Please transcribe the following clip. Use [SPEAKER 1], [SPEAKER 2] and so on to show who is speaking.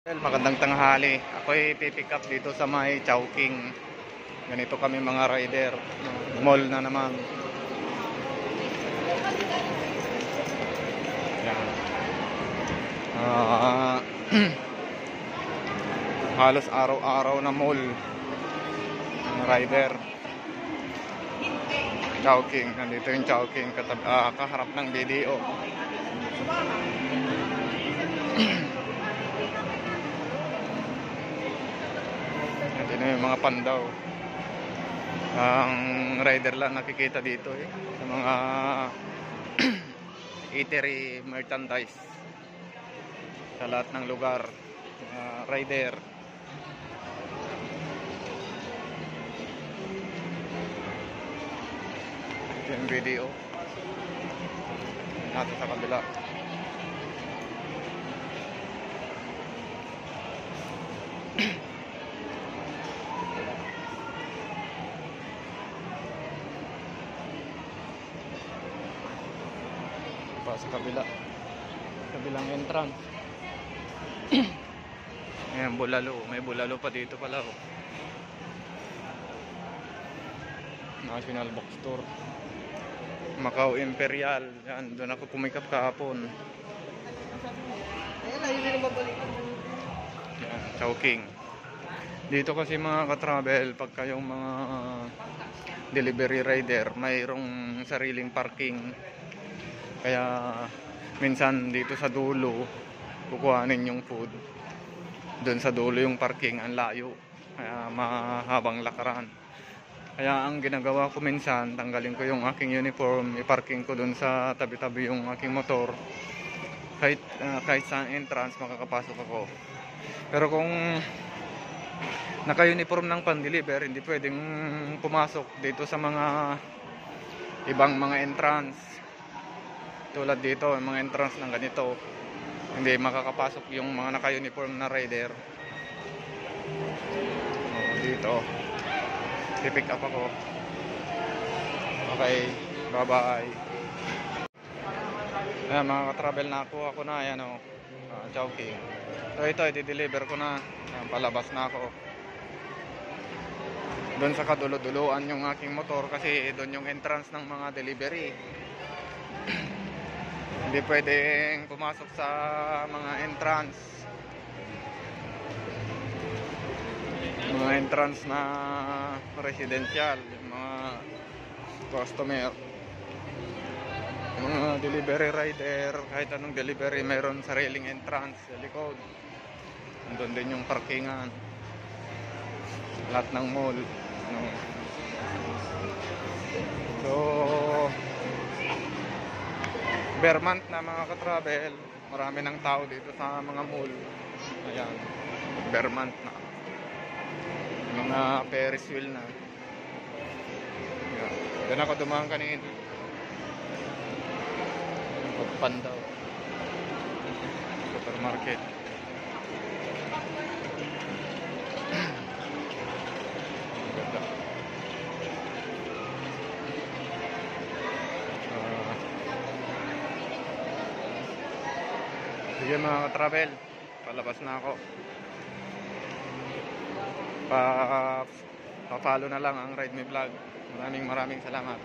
[SPEAKER 1] Well, magandang tanghali. Ako'y pipick up dito sa may Chowking. Ganito kami mga rider. Mall na naman. Yan. Halos araw-araw na mall. Mga rider. Chowking. Nandito yung Chowking. Kaharap ng BDO. Ito na yung mga pandaw. Ang rider lang nakikita dito sa mga eatery merchandise sa lahat ng lugar. Rider. Ito yung video natin sa kabila. Sa kabilang entrance. Ayan, bulalo. May bulalo pa dito pala. National Bookstore. Macau Imperial. Yan, doon ako pumikap kahapon. Yan, Chowking. Dito kasi mga ka-travel, pag kayong mga delivery rider, mayroong sariling parking. Kaya minsan dito sa dulo kukuhanin yung food. Doon sa dulo yung parking, ang layo. Kaya mahabang lakaran. Kaya ang ginagawa ko minsan, tanggalin ko yung aking uniform, i-parking ko doon sa tabi-tabi yung aking motor. Kahit sa entrance makakapasok ako. Pero kung naka-uniform ng pan-deliver, hindi pwedeng pumasok dito sa mga ibang mga entrance. Tulad dito, yung mga entrance ng ganito, hindi makakapasok yung mga naka-uniform na rider. Dito, pipick up ako. Okay, bye-bye. Ayan, mga ka-travel na ako na, ayan o, Chowking. So ito, i-deliver ko na. Ayan, palabas na ako. Doon sa kadulo-duluan yung aking motor kasi doon yung entrance ng mga delivery. Hindi pwedeng pumasok sa mga entrance na residential, yung mga customer, mga delivery rider, kahit anong delivery, mayroon sariling entrance sa likod. Doon din yung parkingan, lahat ng mall. So bare month na mga ka-travel, marami ng tao dito sa mga mall. Ayan, bare month na, mga Ferris wheel na. Ayan. Doon ako dumaan kanina, Pandaw supermarket. Ganda. Sige mga ka-travel, palabas na ako. Pa-follow na lang ang Ride Me Vlog. Maraming salamat.